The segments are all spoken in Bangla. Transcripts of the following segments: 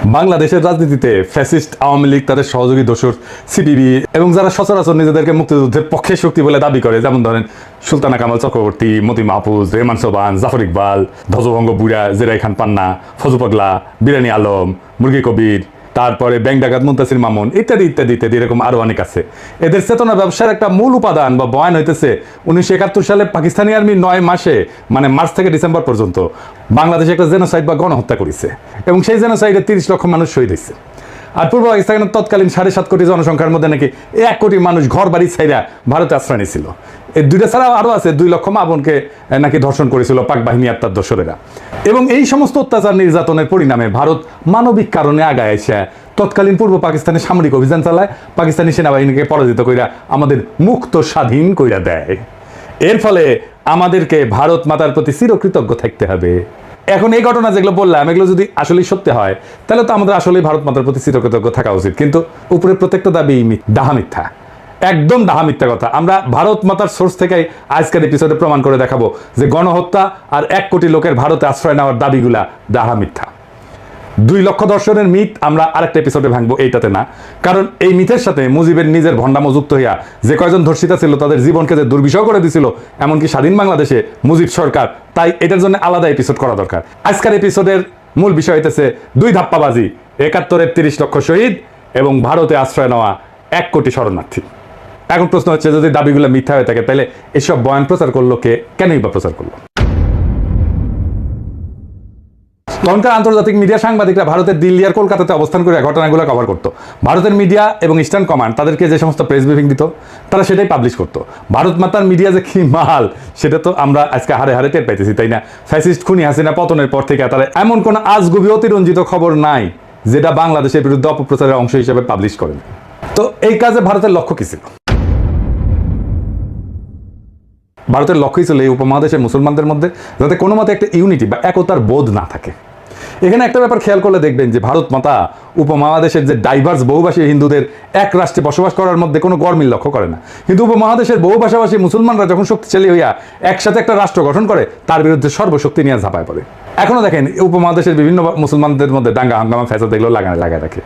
বাংলাদেশের রাজনীতিতে ফ্যাসিস্ট আওয়ামী লীগ, তাদের সহযোগী দোসর সিপিবি এবং যারা সচরাচর নিজেদেরকে মুক্তিযুদ্ধের পক্ষে শক্তি বলে দাবি করে, যেমন ধরেন সুলতানা কামাল চক্রবর্তী, মতি মাহফুজ, রেহমান সোবান, জাফর ইকবাল, ধ্বজভঙ্গ বুড়া, জেরাই খান পান্না, ফজু পাগলা, বিরানি আলম, মুরগি কবির, তারপরে ব্যাংক ডাকাত মুনতাসির মামুন ইত্যাদি ইত্যাদি ইত্যাদি, এরকম আরো অনেক আছে। এদের চেতনা ব্যবসার একটা মূল উপাদান বা বয়ান হইতেছে 1971 সালে পাকিস্তানি আর্মি 9 মাসে, মানে মার্চ থেকে ডিসেম্বর পর্যন্ত বাংলাদেশে একটা জেনোসাইড বা গণহত্যা করেছে এবং সেই জেনোসাইডে 30 লক্ষ মানুষ শহীদ হয়েছে। আর পূর্ব পাকিস্তানের তৎকালীন 7.5 কোটি জনসংখ্যার মধ্যে নাকি 1 কোটি মানুষ ঘর বাড়ি ছাইরা ভারতে আশ্রয় নিয়েছিল। এই দুইটা ছাড়াও আরও আছে, 2 লক্ষ মা বোনকে নাকি ধর্ষণ করেছিল পাক বাহিনী আর তার দোসরেরা। এবং এই সমস্ত অত্যাচার নির্যাতনের পরিণামে ভারত মানবিক কারণে আগায় এসে তৎকালীন পূর্ব পাকিস্তানে সামরিক অভিযান চালায়, পাকিস্তানি সেনাবাহিনীকে পরাজিত কইরা আমাদের মুক্ত স্বাধীন কইরা দেয়। এর ফলে আমাদেরকে ভারত মাতার প্রতি চিরকৃতজ্ঞ থাকতে হবে। এখন এই ঘটনা যেগুলো বললাম, এগুলো যদি আসলেই সত্যি হয় তাহলে তো আমাদের আসলেই ভারত মাতার প্রতি চিরকৃতজ্ঞ থাকা উচিত। কিন্তু উপরে প্রত্যেকটা দাবি ডাহা মিথ্যা, একদম ডাহা মিথ্যা কথা। আমরা ভারত মাতার সোর্স থেকে আজকের এপিসোডে প্রমাণ করে দেখাবো যে গণহত্যা আর 1 কোটি লোকের ভারতে আশ্রয় নেওয়ার দাবিগুলা ডাহা মিথ্যা। 2 লক্ষ দর্শনের মিথ আমরা আরেকটা এপিসোডে ভাঙবো, এইটাতে না। কারণ এই মিথের সাথে মুজিবের নিজের ভণ্ডামো যুক্ত হইয়া যে কয়জন ধর্ষিতা ছিল তাদের জীবনকে যে দুর্বিষহ করে দিছিল এমনকি স্বাধীন বাংলাদেশে মুজিব সরকার, তাই এটার জন্য আলাদা এপিসোড করা দরকার। আজকের এপিসোডের মূল বিষয় হইতেছে 2 ধাপ্পাবাজি, 71-এর 30 লক্ষ শহীদ এবং ভারতে আশ্রয় নেওয়া 1 কোটি শরণার্থী। এখন প্রশ্ন হচ্ছে, যদি দাবিগুলো মিথ্যা হয়ে থাকে তাহলে এসব বয়ান প্রচার করলো কে, কেনই বা প্রচার করলো? তখনকার আন্তর্জাতিক মিডিয়া সাংবাদিকরা ভারতের দিল্লি আর কলকাতাতে অবস্থান করে ঘটনাগুলো কভার করতো। ভারতের মিডিয়া এবং ইস্টার্ন কমান্ড তাদেরকে যে সমস্ত প্রেস ব্রিফিং দিত তারা সেটাই পাবলিশ করতো। ভারত মাতার মিডিয়া যে কি মাল সেটা তো আমরা আজকে হারে হারে টের পাইতেছি, তাই না? ফ্যাসিস্ট খুনি হাসিনা পতনের পর থেকে তারা এমন কোন আজগুবি অতিরঞ্জিত খবর নাই যেটা বাংলাদেশের বিরুদ্ধে অপপ্রচারের অংশ হিসেবে পাবলিশ করেন। তো এই কাজে ভারতের লক্ষ্য কি ছিল? ভারতের লক্ষ্যই ছিল এই উপমহাদেশের মুসলমানদের মধ্যে যাতে কোনো মতে একটা ইউনিটি বা একতার বোধ না থাকে। এখানে একটা ব্যাপার খেয়াল করলে দেখবেন যে ভারত মাতা উপমহাদেশের যে ডাইভার্স বহুভাষী হিন্দুদের এক রাষ্ট্রে বসবাস করার মধ্যে কোনো গরমিল লক্ষ্য করে না। কিন্তু উপমহাদেশের বহু ভাষাভাষী মুসলমানরা যখন শক্তিশালী হইয়া একসাথে একটা রাষ্ট্র গঠন করে তার বিরুদ্ধে সর্বশক্তি নিয়ে ঝাঁপায় পড়ে। এখনো দেখেন উপমহাদেশের বিভিন্ন মুসলমানদের মধ্যে দাঙ্গা হাঙ্গামা ফ্যাসাদ এগুলো লাগায় রাখে।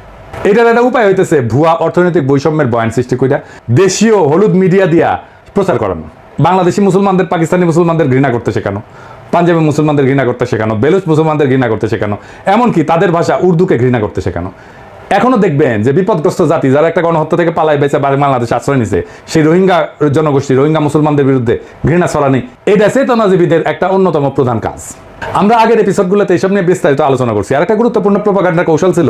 এটার একটা উপায় হইতেছে ভুয়া অর্থনৈতিক বৈষম্যের বয়ান সৃষ্টি কইরা দেশীয় হলুদ মিডিয়া দিয়া প্রচার করানো। বাংলাদেশি মুসলমানদের পাকিস্তানি মুসলমানদের ঘৃণা করতে শেখানো, পাঞ্জাবি মুসলমানদের ঘৃণা করতে শেখানো, বেলুচ মুসলমানদের ঘৃণা করতে শেখানো, এমনকি তাদের ভাষা উর্দুকে ঘৃণা করতে শেখানো। এখনো দেখবেন যে বিপদগ্রস্ত জাতি যারা একটা গণহত্যা থেকে পালায় বেঁচে বাংলাদেশ আশ্রয় নিছে, সেই রোহিঙ্গা জনগোষ্ঠী, রোহিঙ্গা মুসলমানদের বিরুদ্ধে ঘৃণা ছড়ানি, এটা চেতনাজীবীদের একটা অন্যতম প্রধান কাজ। আমরা আগের এপিসোডগুলোতে এইসব নিয়ে বিস্তারিত আলোচনা করছি। আর একটা গুরুত্বপূর্ণ প্রোপাগান্ডার কৌশল ছিল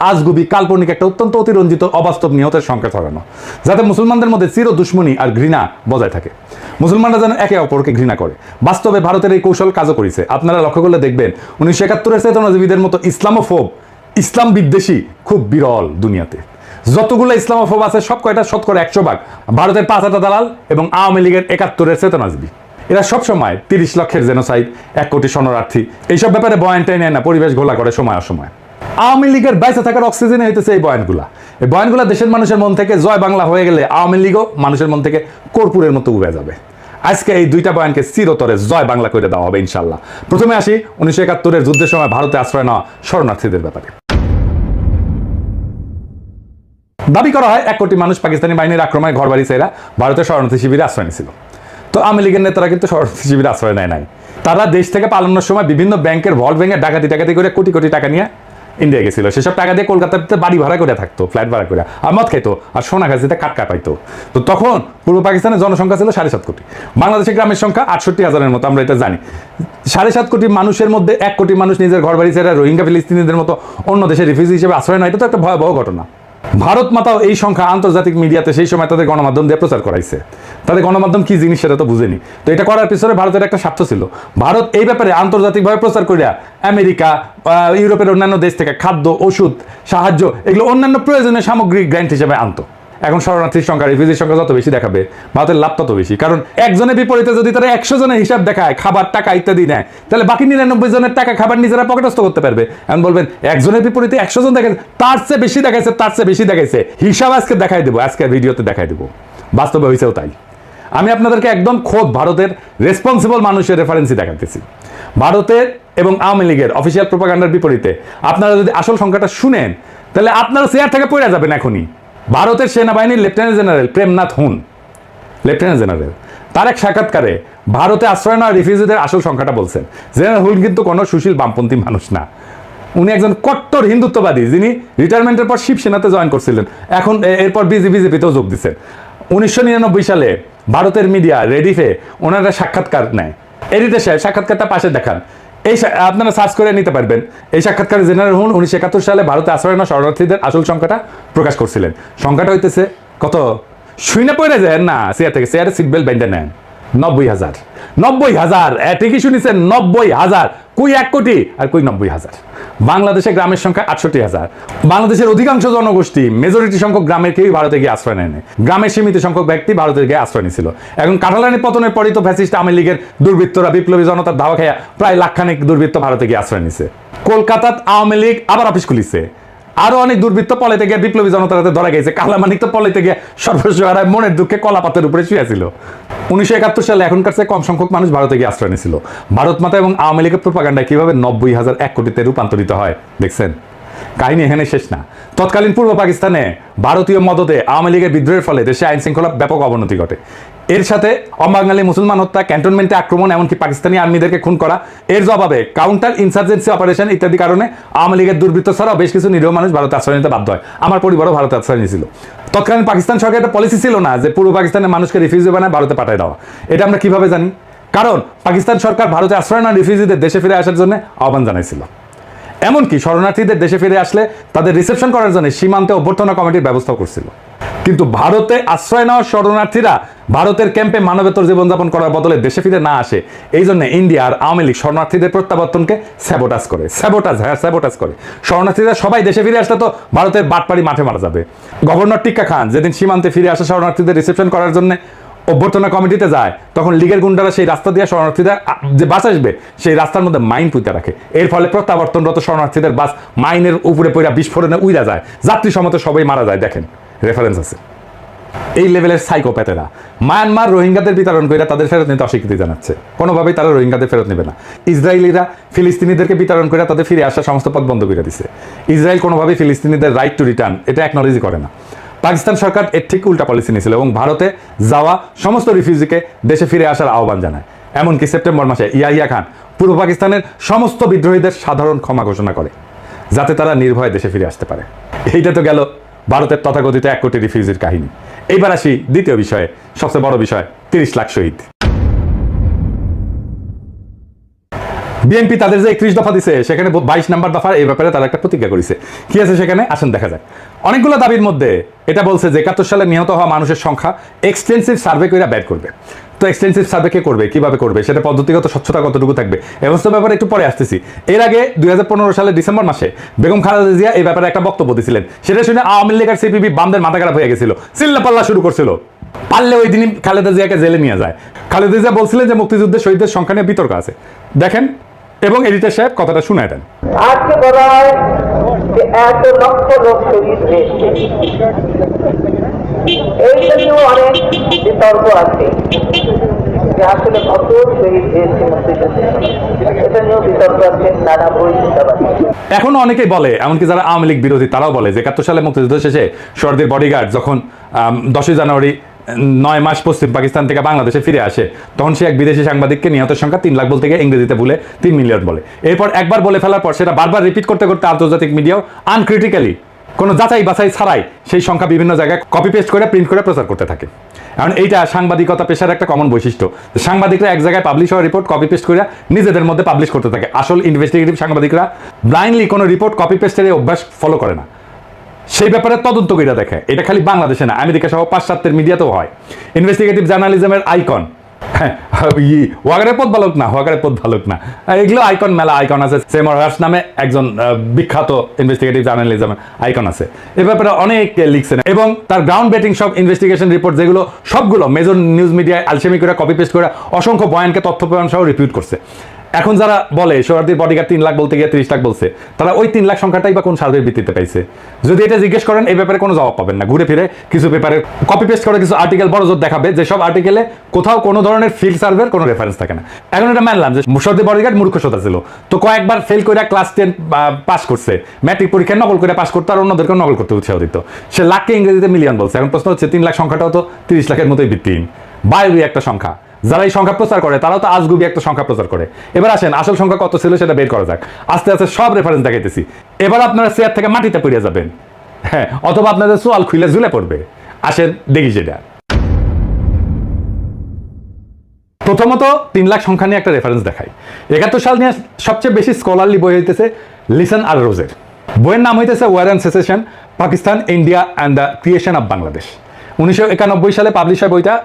আজগুবি, কাল্পনিক একটা অত্যন্ত অতিরঞ্জিত অবাস্তব নিহতের সংখ্যা ছড়ানো, যাতে মুসলমানদের মধ্যে চির দুশ্মনী আর ঘৃণা বজায় থাকে, মুসলমানরা যেন একে অপরকে ঘৃণা করে। বাস্তবে ভারতের এই কৌশল কাজও করেছে। আপনারা লক্ষ্য করলে দেখবেন 1971-এর চেতনাজীবীদের মতো ইসলামোফোব, ইসলাম বিদ্বেষী খুব বিরল দুনিয়াতে। যতগুলো ইসলামোফোব আছে সব কয়টা শতকরা 100% ভারতের 5 হাজার দালাল এবং আওয়ামী লীগের 71-এর চেতনাজীবী। এরা সবসময় 30 লক্ষের জেনোসাইড, 1 কোটি শরণার্থী এইসব ব্যাপারে বয়ানটাই নেয় না, পরিবেশ ঘোলা করে সময় অসময়। আওয়ামী লীগের বাইসে থাকার অক্সিজেনে হইতেছে এই বয়ানগুলা। এই বয়ানগুলা দেশের মানুষের মন থেকে জয় বাংলা হয়ে গেলে আওয়ামী লীগও মানুষের মন থেকে কর্পূরের মতো উবে যাবে। আজকে এই 2টা বয়ানকে চিরতরে জয় বাংলা করে দেওয়া হবে ইনশাল্লাহ। প্রথমে আসি 1971-এর যুদ্ধের সময় ভারতে আশ্রয় নেওয়া শরণার্থীদের ব্যাপারে। দাবি করা হয় 1 কোটি মানুষ পাকিস্তানি বাহিনীর আক্রমণে ঘরবাড়ি ছেড়ে ভারতের শরণার্থী শিবিরে আশ্রয় নিয়েছিল। তো আওয়ামী লীগের নেতারা কিন্তু শরণার্থী শিবিরে আশ্রয় নেয় নাই। তারা দেশ থেকে পালানোর সময় বিভিন্ন ব্যাংকের ভল্ট ভেঙে ডাকাতি করে কোটি কোটি টাকা নিয়ে ইন্ডিয়া গেছিল। সেসব টাকা দিয়ে কলকাতাতে বাড়ি ভাড়া করে থাকতো, ফ্ল্যাট ভাড়া করে, আর মদ খাইতো, আর সোনা গাছিতে কাটকা পাইতো। তো তখন পূর্ব পাকিস্তানের জনসংখ্যা ছিল 7.5 কোটি, বাংলাদেশের গ্রামের সংখ্যা 68,000-এর মতো, আমরা এটা জানি। 7.5 কোটি মানুষের মধ্যে 1 কোটি মানুষ নিজের ঘর বাড়ি ছেড়ে রোহিঙ্গা ফিলিস্তিনিদের মতো অন্য দেশের রিফিউজি হিসেবে আশ্রয় নেয়, এটা তো একটা ভয়াবহ ঘটনা। ভারত মাতাও এই সংখ্যা আন্তর্জাতিক মিডিয়াতে সেই সময় তাদের গণমাধ্যম দিয়ে প্রচার করাইছে। তাদের গণমাধ্যম কি জিনিস সেটা তো বুঝেনি। তো এটা করার পিছনে ভারতের একটা স্বার্থ ছিল। ভারত এই ব্যাপারে আন্তর্জাতিকভাবে প্রচার করিয়া আমেরিকা, ইউরোপের অন্যান্য দেশ থেকে খাদ্য, ওষুধ, সাহায্য, এগুলো অন্যান্য প্রয়োজনীয় সামগ্রিক গ্র্যান্ট হিসেবে আনতো। এখন শরণার্থীর সংখ্যা, রিফিউজির সংখ্যা যত বেশি দেখাবে ভারতের লাভ তত বেশি। কারণ একজনের বিপরীতে যদি তারা 100 জনের হিসাব দেখায়, খাবার, টাকা ইত্যাদি নেয়, তাহলে বাকি 99 জনের টাকা খাবার নিজেরা পকেটস্থ করতে পারবে। এখন বলবেন একজনের বিপরীতে 100 জন দেখাচ্ছে, তার চেয়ে বেশি দেখাইছে, তার চেয়ে বেশি দেখাইছে, হিসাব আজকে দেখাই দেবো, আজকের ভিডিওতে দেখাই দেবো। বাস্তবে হয়েছেও তাই। আমি আপনাদেরকে একদম খোদ ভারতের রেসপন্সিবল মানুষের রেফারেন্সই দেখাতেছি। ভারতের এবং আওয়ামী লীগের অফিসিয়াল প্রোপাগান্ডার বিপরীতে আপনারা যদি আসল সংখ্যাটা শুনেন তাহলে আপনারা চেয়ার থেকে পড়ে যাবেন এখনই। ভারতের সেনাবাহিনীর লেফটেন্যান্ট জেনারেল প্রেমনাথ হুন, লেফটেন্যান্ট জেনারেল, তার এক সাক্ষাৎকারে ভারতে আশ্রয় নেওয়া রিফিউজিদের আসল সংখ্যাটা বলছেন। জেনারেল হুন কিন্তু কোনো সুশীল বামপন্থী মানুষ না, উনি একজন কট্টর হিন্দুত্ববাদী যিনি রিটায়ারমেন্টের পর শিবসেনাতে জয়েন করছিলেন, এখন এরপর বিজেপিতেও যোগ দিচ্ছেন। 1999 সালে ভারতের মিডিয়া রেডিফে ওনারা সাক্ষাৎকার নেয়। এডিটর সাহেব সাক্ষাৎকারটা পাশে দেখান, এই আপনারা সার্চ করে নিতে পারবেন। এই সাক্ষাৎকারে জেনারেল হুন 1971 সালে ভারতে আশ্রয় নেওয়া শরণার্থীদের আসল সংখ্যাটা প্রকাশ করছিলেন। সংখ্যাটা হইতেছে কত, শুনে পড়ে যায় না, চেয়ার থেকে চেয়ারে সিট বেল্ট বেঁধে নেন, 90,000। 90,000, ঠিকই শুনেছেন, 90,000। কই 1 কোটি আর কই 90,000। বাংলাদেশে গ্রামের সংখ্যা 68,000। বাংলাদেশের অধিকাংশ জনগোষ্ঠী, মেজরিটি সংখ্যক গ্রামের কেউই ভারতে গিয়ে আশ্রয় নেয় না। গ্রামের সীমিত সংখ্যক ব্যক্তি ভারতে গিয়ে আশ্রয় নিয়েছিল। এখন কাটালানি পতনের পরই তো ফ্যাসিস্ট আওয়ামী লীগের দুর্বৃত্তরা বিপ্লবী জনতার ধাওয়া খেয়া প্রায় লাখখানেক দুর্বৃত্ত ভারতে গিয়ে আশ্রয় নিছে। কলকাতাত আওয়ামী লীগ আবার অফিস খুলিছে, আরো অনেক দুর্বৃত্ত পলাইতে গিয়ে বিপ্লবী জনতার হাতে ধরা গেছে। কালামানিক তো পলাইতে গিয়ে সর্বস্ব হারায় মনের দুঃখে কলাপাতের উপরে শুয়েছিল। 1971 সালে এখনকার চেয়ে কম সংখ্যক মানুষ ভারতে গিয়ে আশ্রয় নিয়েছিল। ভারত মাতা এবং আওয়ামী লীগের প্রোপাগান্ডায় কিভাবে 90,000 1 কোটিতে রূপান্তরিত হয় দেখছেন। কাহিনী এখানে শেষ না। তৎকালীন পূর্ব পাকিস্তানে ভারতীয় মদতে আওয়ামী লীগের বিদ্রোহের ফলে দেশে আইন শৃঙ্খলা ব্যাপক অবনতি ঘটে। এর সাথে অবাঙালি মুসলমান হত্যা, ক্যান্টনমেন্টে আক্রমণ, এমনকি পাকিস্তানি আর্মিদেরকে খুন করা, এর জবাবে কাউন্টার ইনসার্জেন্সি অপারেশন ইত্যাদি কারণে আওয়ামী লীগের দুর্বৃত্ত ছাড়াও বেশ কিছু নিরীহ মানুষ ভারতে আশ্রয় নিতে বাধ্য হয়। আমার পরিবারও ভারতে আশ্রয় নিয়েছিল। তৎকালীন পাকিস্তান সরকারের একটা পলিসি ছিল না যে পূর্ব পাকিস্তানের মানুষকে রিফিউজি বানায় ভারতে পাঠিয়ে দেওয়া। এটা আমরা কিভাবে জানি? কারণ পাকিস্তান সরকার ভারতে আশ্রয় নেওয়া রিফিউজিদের দেশে ফিরে আসার জন্য আহ্বান জানাইছিল। এমনকি শরণার্থীদের দেশে ফিরে আসলে তাদের রিসেপশন করার জন্য সীমান্তে অভ্যর্থনা কমিটির ব্যবস্থা করছিল। কিন্তু ভারতে আশ্রয় নেওয়া শরণার্থীরা ভারতের ক্যাম্পে মানবেতর জীবনযাপন করার বদলে দেশে ফিরে না আসে, এই জন্য ইন্ডিয়া আর আওয়ামী লীগ শরণার্থীদের প্রত্যাবর্তনকে স্যাবোটাজ করে। শরণার্থীরা সবাই দেশে ফিরে আসলে তো ভারতের বাটপাড়ি মাঠে মারা যাবে। গভর্নর টিক্কা খান যেদিন সীমান্তে ফিরে আসা শরণার্থীদের রিসেপশন করার জন্য অভ্যর্থনা কমিটিতে যায়, তখন লীগের গুন্ডারা সেই রাস্তা দিয়ে শরণার্থীরা যে বাস আসবে সেই রাস্তার মধ্যে মাইন পুঁতে রাখে। এর ফলে প্রত্যাবর্তনরত শরণার্থীদের বাস মাইনের উপরে পড়া বিস্ফোরণে উড়া যায়, যাত্রী সমত সবাই মারা যায়। দেখেন, রেফারেন্স আছে। এই লেভেলের সাইকোপ্যাথেরা মায়ানমার রোহিঙ্গাদের বিতরণ করে তাদের ফেরত নিতে অস্বীকৃতি জানাচ্ছে। কোনোভাবেই তারা রোহিঙ্গাদের ফেরত নেবে না। ইসরায়েলিরা ফিলিস্তিনিদেরকে বিতরণ করে তাদের ফিরে আসার সমস্ত পথ বন্ধ করে দিচ্ছে। ইসরায়েল কোনোভাবেই ফিলিস্তিনিদের রাইট টু রিটার্ন এটা অ্যাকনলেজই করে না। পাকিস্তান সরকার এর ঠিক উল্টা পলিসি নিয়েছিল এবং ভারতে যাওয়া সমস্ত রিফিউজিকে দেশে ফিরে আসার আহ্বান জানায়। এমনকি সেপ্টেম্বর মাসে ইয়াহিয়া খান পূর্ব পাকিস্তানের সমস্ত বিদ্রোহীদের সাধারণ ক্ষমা ঘোষণা করে যাতে তারা নির্ভয়ে দেশে ফিরে আসতে পারে। এইটা তো গেল ভারতের তথাকথিত 1 কোটি রিফিউজির কাহিনী। এইবার আসি দ্বিতীয় বিষয়ে, সবচেয়ে বড় বিষয়, 30 লাখ শহীদ। বিএনপি তাদের যে 31 দফা দিছে সেখানে 22 নম্বর দফার এই ব্যাপারে তারা একটা প্রতিজ্ঞা করেছে। কি আছে সেখানে আসেন দেখা যায়। অনেকগুলো দাবির মধ্যে এটা বলছে যে 71 সালে নিহত হওয়া মানুষের সংখ্যা এক্সটেন্সিভ সার্ভে করে বের করবে। তো এক্সটেন্সিভ সার্ভে কে করবে, কিভাবে করবে, সেটা পদ্ধতিগত স্বচ্ছতা কতটুকু থাকবে, এমস্ত ব্যাপারে একটু পরে আসতেছি। এর আগে 2015 সালের ডিসেম্বর মাসে বেগম খালেদা জিয়া এই ব্যাপারে একটা বক্তব্য দিয়েছিলেন। সেটা শুনে আওয়ামী লীগ আর সিপিবি বামদের মাথা খারাপ হয়ে গেছিল, চিল্লাপাল্লা শুরু করছিল। পারলে ওই দিনই খালেদা জিয়াকে জেলে নিয়ে যায়। খালেদা জিয়া বলছিলেন যে মুক্তিযুদ্ধের শহীদদের সংখ্যা নিয়ে বিতর্ক আছে। দেখেন, এবং এডিটর সাহেব কথাটা শুনায় দেন। আজকে বলা হয় যে 1 লক্ষ লোক শহীদ হয়েছে, এইটা নিয়েও অনেক বিতর্ক আছে যে আসলে কত শহীদ হয়েছে মুক্তিযুদ্ধে, এটা নিয়েও বিতর্ক আছে, নানা বই আছে। এখন অনেকেই বলে, এমনকি যারা আওয়ামী লীগ বিরোধী তারাও বলে যে 71 সালে মুক্তিযুদ্ধ শেষে শহীদের বডিগার্ড যখন 10 জানুয়ারি 9 মাস পশ্চিম পাকিস্তান থেকে বাংলাদেশে ফিরে আসে, তখন সে এক বিদেশি সাংবাদিককে নিহতের সংখ্যা 3 লাখ বলতে গিয়ে ইংরেজিতে ভুলে 3 মিলিয়ন বলে। এরপর একবার বলে ফেলার পর সেটা বারবার রিপিট করতে করতে আন্তর্জাতিক মিডিয়াও আনক্রিটিক্যালি কোনো যাচাই বাছাই ছাড়াই সেই সংখ্যা বিভিন্ন জায়গায় কপি পেস্ট করে প্রিন্ট করে প্রচার করতে থাকে। কারণ এইটা সাংবাদিকতা পেশার একটা কমন বৈশিষ্ট্য। সাংবাদিকরা এক জায়গায় পাবলিশ হওয়া রিপোর্ট কপি পেস্ট করে নিজেদের মধ্যে পাবলিশ করতে থাকে। আসল ইনভেস্টিগেটিভ সাংবাদিকরা ব্লাইন্ডলি কোনো রিপোর্ট কপি পেস্টের অভ্যাস ফলো করে না, সেই ব্যাপারে তদন্ত করে দেখে। এটা খালি বাংলাদেশে না, আমেরিকা সহ পাশ্চাত্যের মিডিয়াতেও হয়। ইনভেস্টিগেটিভ জার্নালিজমের আইকন, ওয়াগারের পথ ভালুক না, ওয়াগারের পথ ভালুক না, এগুলো আইকন, মেলা আইকন আছে। সেমর হার্স নামে একজন বিখ্যাত ইনভেস্টিগেটিভ জার্নালিজমের আইকন আছে। এ ব্যাপারে অনেক লিখছেন এবং তার গ্রাউন্ড ব্রেকিং সব ইনভেস্টিগেশন রিপোর্ট যেগুলো সবগুলো মেজর নিউজ মিডিয়ায় আলসেমি করে কপি পেস্ট করে অসংখ্য বয়ানকে তথ্য প্রমাণ সহ রিপিট করছে। এখন যারা বলে সোহরাওয়ার্দীর বডিগার্ড 3 লাখ বলতে গিয়ে 30 লাখ বলছে, তারা ওই 3 লাখ সংখ্যাটাই বা কোন সার্ভের ভিত্তিতে পাইছে? যদি এটা জিজ্ঞেস করেন এই ব্যাপারে কোনো জবাব পাবেন না। ঘুরে ফিরে কিছু পেপারে কপি পেস্ট করে কিছু আর্টিকেল বড় জোর দেখাবে, যে সব আর্টিকেলে কোথাও কোনো ধরনের ফিল্ড সার্ভের কোনো রেফারেন্স থাকে না। এখন এটা মানলাম যে সোহরাওয়ার্দীর বডিগার্ড মূর্খতা ছিল, তো কয়েকবার ফেল করে ক্লাস 10 পাস করছে, ম্যাট্রিক পরীক্ষায় নকল করে পাস করতো আর অন্যদেরকে নকল করতে উৎসাহ দিত। সে লাখকে ইংরেজিতে মিলিয়ন বলছে। এখন প্রশ্ন হচ্ছে 3 লাখ সংখ্যাটাও তো 30 লাখের মতোই ভিত্তিহীন, বাইরে একটা সংখ্যা। যারা এই সংখ্যা প্রচার করে তারাও তো আজগুবি একটা সংখ্যা প্রচার করে। এবার আসেন আসল সংখ্যা কত ছিল সেটা বের করা যাক। আস্তে আস্তে সব রেফারেন্স দেখাইতেছি। এবার আপনারা চেয়ার থেকে মাটিতে পড়ে যাবেন, হ্যাঁ, অথবা আপনাদের সোয়াল খুলে ঝুলে পড়বে। আসেন দেখি সেটা। প্রথমত 3 লাখ সংখ্যা নিয়ে একটা রেফারেন্স দেখাই। 71 সাল নিয়ে সবচেয়ে বেশি স্কলারলি বই হইতেছে লিসন আর রোজের। বইয়ের নাম হইতেছে war and secession, Pakistan, India and the creation of Bangladesh. 1991 সালে পাবলিশ হয় বইটা।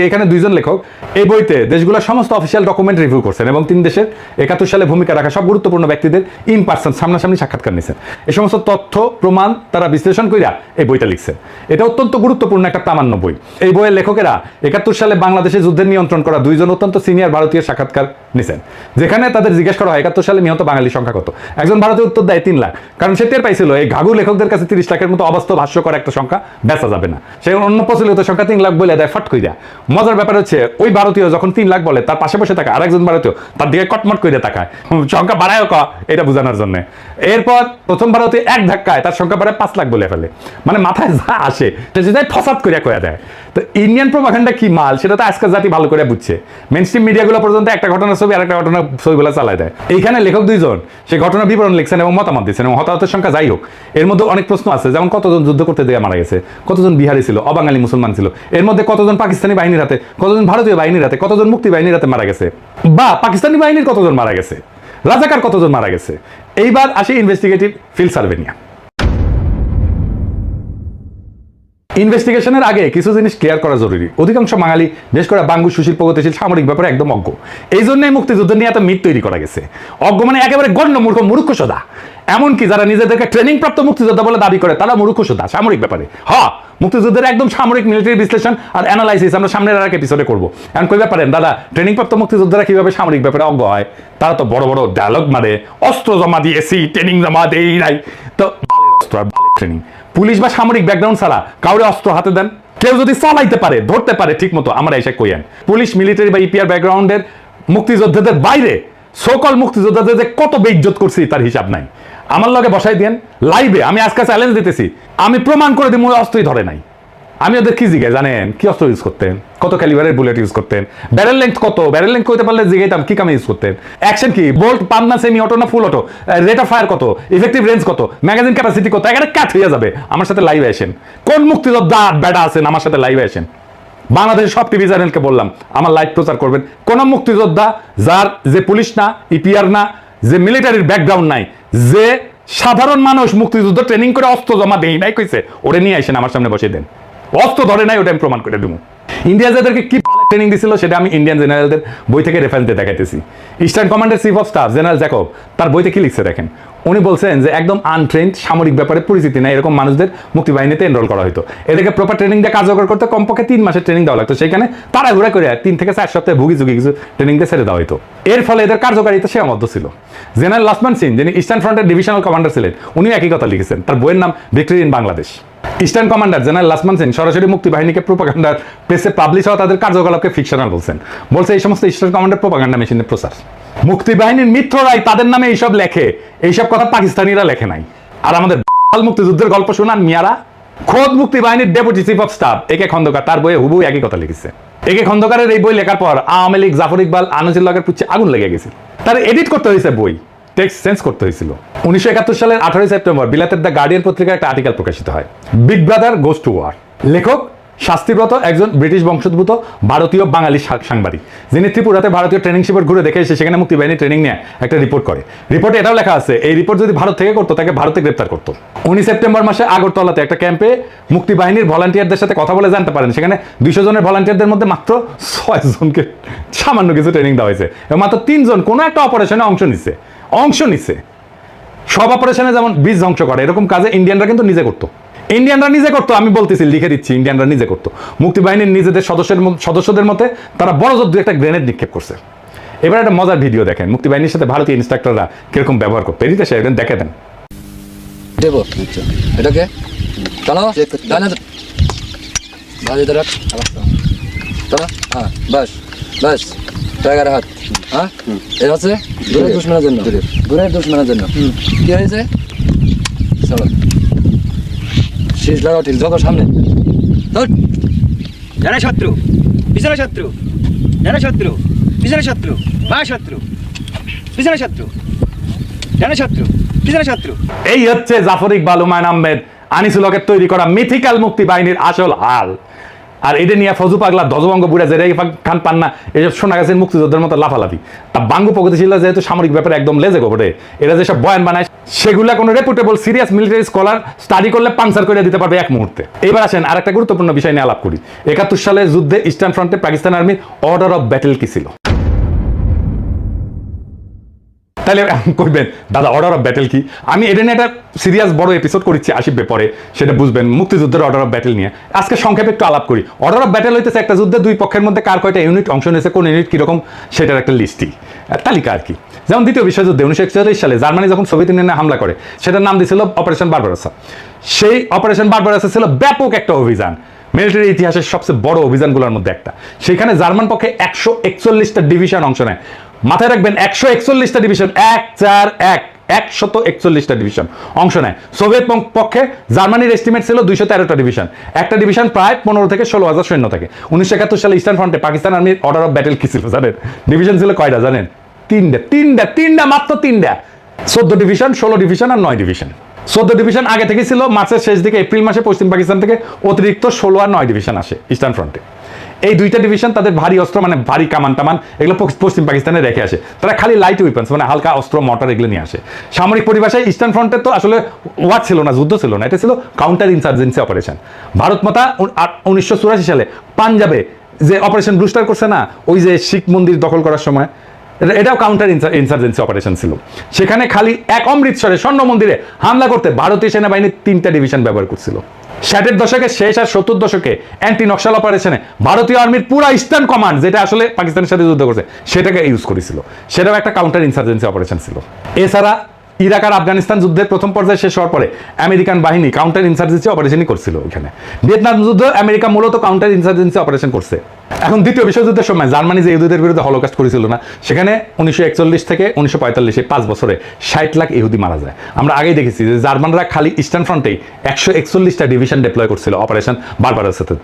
এখানে দুইজন লেখক এই বইতে দেশগুলোর সমস্ত অফিসিয়াল ডকুমেন্ট রিভিউ করছেন এবং 3 দেশের 71 সালে ভূমিকা রাখা সব গুরুত্বপূর্ণ ব্যক্তিদের ইন পার্সন সামনাসামনি সাক্ষাৎকার নিয়েছেন। এই সমস্ত তথ্য প্রমাণ তারা বিশ্লেষণ কইরা এই বইটা লিখছেন। এটা অত্যন্ত গুরুত্বপূর্ণ একটা প্রামাণ্য বই। এই বইয়ের লেখকেরা 71 সালে বাংলাদেশে যুদ্ধের নিয়ন্ত্রণ করা 2 জন অত্যন্ত সিনিয়র ভারতীয় সাক্ষাৎকার নিয়েছেন, যেখানে তাদের জিজ্ঞেস করা হয় 71 সালে নিহত বাঙালি সংখ্যা কত। একজন ভারতীয় উত্তর দেয় 3 লাখ, কারণ সে টের পাইছিল এই ঘাঘু লেখকদের কাছে 30 লাখের মতো অবাস্তব হাস্যকর একটা সংখ্যা বেচা যাবে না। সে অন্য প্রচলিত সংখ্যা 3 লাখ বলে দেয় ফট কইরা। মজার ব্যাপার হচ্ছে ওই ভারতীয় যখন 3 লাখ বলে তার পাশে বসে থাকা আরেকজন ভারতীয় তার দিকে কটমট করে তাকায়, সংখ্যা বাড়ায় ক এটা বোঝানোর জন্য। এরপর প্রথম ভারতীয় এক ধাক্কায় তার সংখ্যা বাড়ায় 5 লাখ বলে ফেলে। মানে মাথায় যা আসে সেটাই ফসাদ করে কয়া দেয়। তো ইন্ডিয়ান প্রোপাগান্ডা কি মাল সেটা তো আজকাল জাতি ভালো করে বুঝছে। মেইনস্ট্রিম মিডিয়াগুলো পর্যন্ত একটা ঘটনার ছবি আর একটা ঘটনার ছবিগুলো চালায় দেয়। এইখানে লেখক 2 জন সেই ঘটনার বিবরণ লিখছেন এবং মতামত দিচ্ছেন, এবং হতাহতের সংখ্যা যাই হোক এর মধ্যে অনেক প্রশ্ন আছে, যেমন কতজন যুদ্ধ করতে দিয়ে মারা গেছে, কতজন বিহারি ছিল, অবাঙালি মুসলমান ছিল, এর মধ্যে কতজন পাকিস্তানি বাহিনীর হাতে, কতজন ভারতীয় বাহিনীর হাতে, কতজন মুক্তি বাহিনীর হাতে মারা গেছে, বা পাকিস্তানি বাহিনীর কতজন মারা গেছে, রাজাকার কতজন মারা গেছে। এইবার আসি ইনভেস্টিগেটিভ ফিল্ড সার্ভে নিয়ে। ইনভেস্টিগেশনের আগে কিছু জিনিস ক্লিয়ার করা জরুরি। অধিকাংশ বাঙালি, বিশেষ করে বাঙ্গু সুশীল প্রগতিশীল সামরিক ব্যাপারে একদম অজ্ঞ। এই জন্যই মুক্তিযুদ্ধ নিয়ে এত মিথ তৈরি করা গেছে। অজ্ঞ মানে একেবারে গণ্য মূর্খ, মূর্খ সোদা। এমনকি যারা নিজেদেরকে ট্রেনিং প্রাপ্ত মুক্তিযোদ্ধা বলে দাবি করে তারা মূর্খ সোদা সামরিক ব্যাপারে। মুক্তিযুদ্ধের একদম সামরিক মিলিটারি বিশ্লেষণ আর অ্যানালাইসিস আমরা সামনের আর এক এপিসোডে করবো। এখন কইবা পারেন দাদা ট্রেনিং প্রাপ্ত মুক্তিযোদ্ধারা কিভাবে সামরিক ব্যাপারে অজ্ঞ হয়? তারা তো বড় বড় ডায়লগ মারে, অস্ত্র জমা দিয়েছি, ট্রেনিং জমা দেই নাই। তো অস্ত্র আর ট্রেনিং, পুলিশ বা সামরিক ব্যাকগ্রাউন্ড ছাড়া কাউরে অস্ত্র হাতে দেন? কেউ যদি চালাইতে পারে, ধরতে পারে ঠিক মতো, আমরা এসে কইয়েন। পুলিশ, মিলিটারি বা ইপিআর ব্যাকগ্রাউন্ডের মুক্তিযোদ্ধাদের বাইরে সকল মুক্তিযোদ্ধাদের যে কত বেইজ্জত করছি তার হিসাব নাই। আমার লগে বসাই দেন লাইভে, আমি আজকে চ্যালেঞ্জ দিতেছি, আমি প্রমাণ করে দিই অস্ত্রই ধরে নাই। আমি ওদের কি জিজ্ঞাসা জানেন? কি অস্ত্র ইউজ করতেন, কত ক্যালিবারের বুলেট ইউজ করতেন, ব্যারেল লেন্থ কত, ব্যারেল লেন্থ কইতে পারলে জিজ্ঞাইতাম কি কামে ইউজ করতেন, অ্যাকশন কি, বোল্ট পাম না সেমি অটো না ফুল অটো, রেট অফ ফায়ার কত, ইফেক্টিভ রেঞ্জ কত, ম্যাগাজিন ক্যাপাসিটি কত, এখানে কাট হয়ে যাবে। আমার সাথে লাইভে আসেন। কোন মুক্তিযোদ্ধা বেটা আছেন আমার সাথে লাইভে আসেন। বাংলাদেশের সব টিভি চ্যানেলকে বললাম আমার লাইভ প্রচার করবেন। কোন মুক্তিযোদ্ধা যার যে পুলিশ না, ইপিআর না, যে মিলিটারির ব্যাকগ্রাউন্ড নাই, যে সাধারণ মানুষ মুক্তিযুদ্ধ ট্রেনিং করে অস্ত্র জমা দেই নাই কইছে, ওরে নিয়ে আসেন আমার সামনে বসিয়ে দেন। অস্ত্র ধরে নাই ওটা আমি প্রমাণ করে দেবো। ইন্ডিয়া যাদেরকে কি ট্রেনিং দিছিল সেটা আমি ইন্ডিয়ান জেনারেলদের বই থেকে রেফারেন্স দিয়ে দেখাইতেছি। ইস্টার্ন কমান্ডের chief of staff general Jacob তার বইতে কি লিখছে দেখেন। উনি বলছেন যে একদম আনট্রেন্ড, সামরিক ব্যাপারে পরিচিতি নাই এরকম মানুষদের মুক্তিবাহিনীতে এনরোল করা হতো। এদেরকে প্রপার ট্রেনিং দিয়ে কার্যকর করতে কমপক্ষে 3 মাসের ট্রেনিং দেওয়া লাগতো। সেখানে তারা ঘুরে করে 3 থেকে 4 সপ্তাহে ভুগি ঝুঁকি কিছু ট্রেনিং দিয়ে ছেড়ে দেওয়া হতো। এর ফলে এদের কার্যকারিতা সীমাবদ্ধ ছিল। জেনারেল লাসমান সিং যিনি ইস্টার্ন ফ্রন্টের ডিভিশনাল কমান্ডার ছিলেন, উনি একই কথা লিখেছেন। তার বইয়ের নাম victory in Bangladesh. Eastern commander general Lachhman Singh সরাসরি মুক্তিবাহিনীকে প্রোপাগান্ডার পেসে পাবলিশ হওয়া তাদের কার্যকলাপকে ফিকশনাল বলছে এই সমস্ত ইস্টার্ন কমান্ডার প্রোপাগান্ডা মেশিনের প্রচার। মুক্তিবাহিনীর মিত্ররাই তাদের নামে এইসব লেখে, এইসব কথা পাকিস্তানিরা লেখে নাই। আর আমাদের মুক্তিযুদ্ধের গল্প শোনান মিয়ারা। খোদ মুক্তিবাহিনীর ডেপুটি চিফ অফ স্টাফ একে খন্দকার তার বইয়ে হুবহু একই কথা লিখেছে। একে খন্দকারের এই বই লেখার পর আওয়ামী লীগ, জাফর ইকবাল, আনিসুল্লাহের পুচ্ছে আগুন লেগে গেছে। তার এডিট করতে হয়েছে বই, টেক্সট চেঞ্জ করতে হয়েছিল। 1971 সালের 18 সেপ্টেম্বর বিলাতের দ্য গার্ডিয়ান পত্রিকায় একটা আর্টিকেল প্রকাশিত হয়, big brother goes to war. লেখক শাস্তিব্রত একজন ব্রিটিশ বংশোদ্ভূত ভারতীয় বাঙালি সাংবাদিক, যিনি ত্রিপুরাতে ভারতীয় ট্রেনিং শিবির ঘুরে দেখে এসে সেখানে মুক্তিবাহিনী ট্রেনিং নিয়ে একটা রিপোর্ট করে। রিপোর্টে এটাও লেখা আছে এই রিপোর্ট যদি ভারত থেকে করতো তাকে ভারতে গ্রেপ্তার করতো। 19 সেপ্টেম্বর মাসে আগরতলাতে একটা ক্যাম্পে মুক্তিবাহিনীর ভলান্টিয়ারদের সাথে কথা বলে জানতে পারেন সেখানে 200 জনের ভলান্টিয়ারদের মধ্যে মাত্র 6 জনকে সামান্য কিছু ট্রেনিং দেওয়া হয়েছে এবং মাত্র 3 জন কোনো একটা অপারেশনে অংশ নিচ্ছে। সব অপারেশনে যেমন বীজ ধ্বংস করে এরকম কাজে ইন্ডিয়ানরা কিন্তু নিজে করতো। আমি বলতেছি, লিখে দিচ্ছি, ইন্ডিয়ানরা নিজে করতো। মুক্তিবাহিনীর নিজেদের সদস্যদের মধ্যে তারা বড় জোর একটা গ্রেনেড নিক্ষেপ করছে এবার একটা মজার ভিডিও দেখেন মুক্তিবাহিনীর সাথে ভারতীয় ইনস্ট্রাক্টররা কিরকম ব্যবহার করতো, এদিকে সে দেখে দেন। দেবো এটাকে চলো বাজে রাখ চলো, হ্যাঁ বাস বাস টাইগার হাত, হ্যাঁ এটা হচ্ছে দূরের দুশ্মনের জন্য, দূরের দুশ্মনের জন্য কি হয়েছে, চলো শীষ লাগাও ঠিক যত সামনে জানে শত্রু পিছনে শত্রু, জানে শত্রু পিছনে শত্রু, বা শত্রু পিছনে শত্রু, জানে শত্রু পিছনে শত্রু। এই হচ্ছে জাফর ইকবাল, হুমায়ুন আহমেদ, আনিসুল হকের তৈরি করা মিথিক্যাল মুক্তি বাহিনীর আসল হাল। আর এটা নিয়ে ফজু পাগলা ধ্বজভঙ্গ বুড়া জেরাই খান পান্না এইসব সোনা গাছের মুক্তিযোদ্ধার মতো লাফালাফি। তা বাঙ্গু প্রগতিশীল যেহেতু সামরিক ব্যাপারে একদম লেজে গোবরে, এরা যেসব বয়ান বানায় সেগুলা কোনো reputable serious military scholar study করলে পাংচার করে দিতে পারবে এক মুহূর্তে। এবার আসেন আর একটা গুরুত্বপূর্ণ বিষয় নিয়ে আলাপ করি। 71 সালের যুদ্ধে ইস্টার্ন ফ্রন্টে পাকিস্তান আর্মির অর্ডার অফ ব্যাটেল কি ছিল? তাহলে করবেন দাদা অর্ডার অফ ব্যাটেল কি? আমি এটা নিয়ে একটা সিরিয়াস বড় এপিসোড করেছি, আসবে পরে, সেটা বুঝবেন মুক্তিযুদ্ধের অর্ডার অফ ব্যাটেল নিয়ে। আজকে সংক্ষেপে একটু আলাপ করি। অর্ডার অফ ব্যাটেল হইতেছে একটা যুদ্ধে দুই পক্ষের মধ্যে কার কয়টা ইউনিট অংশ নিয়েছে, কোন ইউনিট কিরকম, সেটার একটা লিস্টই তালিকা আর কি। যেমন দ্বিতীয় বিশ্বযুদ্ধে 1941 সালে জার্মানি যখন সোভিয়েত ইউনিয়নে হামলা করে, সেটার নাম দিয়েছিল অপারেশন বারবারোসা। সেই অপারেশন বারবারোসা ছিল ব্যাপক একটা অভিযান, মিলিটারি ইতিহাসের সবচেয়ে বড় অভিযানগুলোর মধ্যে একটা। সেখানে জার্মান পক্ষে 141টা ডিভিশন অংশ নেয়। মাথায় রাখবেন 141টা ডিভিশন, 141টা ডিভিশন অংশ নেয়। সোভিয়েত পক্ষে জার্মানির এস্টিমেট ছিল 213টা ডিভিশন, একটা ডিভিশন প্রায় 15 থেকে 16,000 সৈন্য থাকে। 1971 সালে ইস্টার্ন ফ্রন্টে পাকিস্তান আর্মির অর্ডার অফ ব্যাটেল কি ছিল জানেন? ডিভিশন ছিল কয়টা জানেন? তিনটা মাত্র 3টা। 14 ডিভিশন, 16 ডিভিশন আর 9 ডিভিশন। 14 ডিভিশন আগে থেকে ছিল, মার্চের শেষ দিকে এপ্রিল মাসে পশ্চিম পাকিস্তান থেকে অতিরিক্ত 16 আর 9 ডিভিশন আসে ইস্টার্ন ফ্রন্টে। এই দুইটা ডিভিশন তাদের ভারী অস্ত্র মানে ভারী কামান টামান এগুলো পশ্চিম পাকিস্তানে রেখে আসে। তারা খালি লাইট উইপন্স মানে হালকা অস্ত্র মর্টার এগুলো নিয়ে আসে। সামরিক পরিভাষায় ইস্টার্ন ফ্রন্টে তো আসলে ওয়ার ছিল না, যুদ্ধ ছিল না, এটা ছিল কাউন্টার ইনসার্জেন্সি অপারেশন। ভারত মাতা 1984 সালে পাঞ্জাবে যে অপারেশন ব্লুস্টার করছে না, ওই যে শিখ মন্দির দখল করার সময়, এটাও কাউন্টার ইনসার্জেন্সি অপারেশন ছিল। সেখানে খালি এক অমৃতসরে স্বর্ণ মন্দিরে হামলা করতে ভারতীয় সেনাবাহিনী 3টা ডিভিশন ব্যবহার করছিল। 60-এর দশকের শেষ আর 70 দশকে অ্যান্টি নকশাল অপারেশনে ভারতীয় আর্মির পুরা ইস্টার্ন কমান্ড, যেটা আসলে পাকিস্তানের সাথে যুদ্ধ করছে, সেটাকে ইউজ করেছিল। সেটাও একটা কাউন্টার ইনসার্জেন্সি অপারেশন ছিল। এছাড়া ইরাক আর আফগানিস্তান যুদ্ধের প্রথম পর্যায়ে শেষ হওয়ার পরে আমেরিকান বাহিনী কাউন্টার ইনসার্জেন্সি অপারেশনই করছিল ওইখানে। ভিয়েতনাম যুদ্ধ আমেরিকা মূলত কাউন্টার ইনসার্জেন্সি অপারেশন করছে। এখন দ্বিতীয় বিশ্বযুদ্ধের সময় জার্মানি যে ইহুদিদের বিরুদ্ধে হলোকাস্ট করেছিল না, সেখানে 1941 থেকে 1945 5 বছরে 60 লাখ ইহুদি মারা যায়। আমরা আগেই দেখেছি যে জার্মানরা খালি ইস্টার্ন ফ্রন্টেই 141টা ডিভিশন ডিপ্লয় করছিল অপারেশন বারবারোসাতে।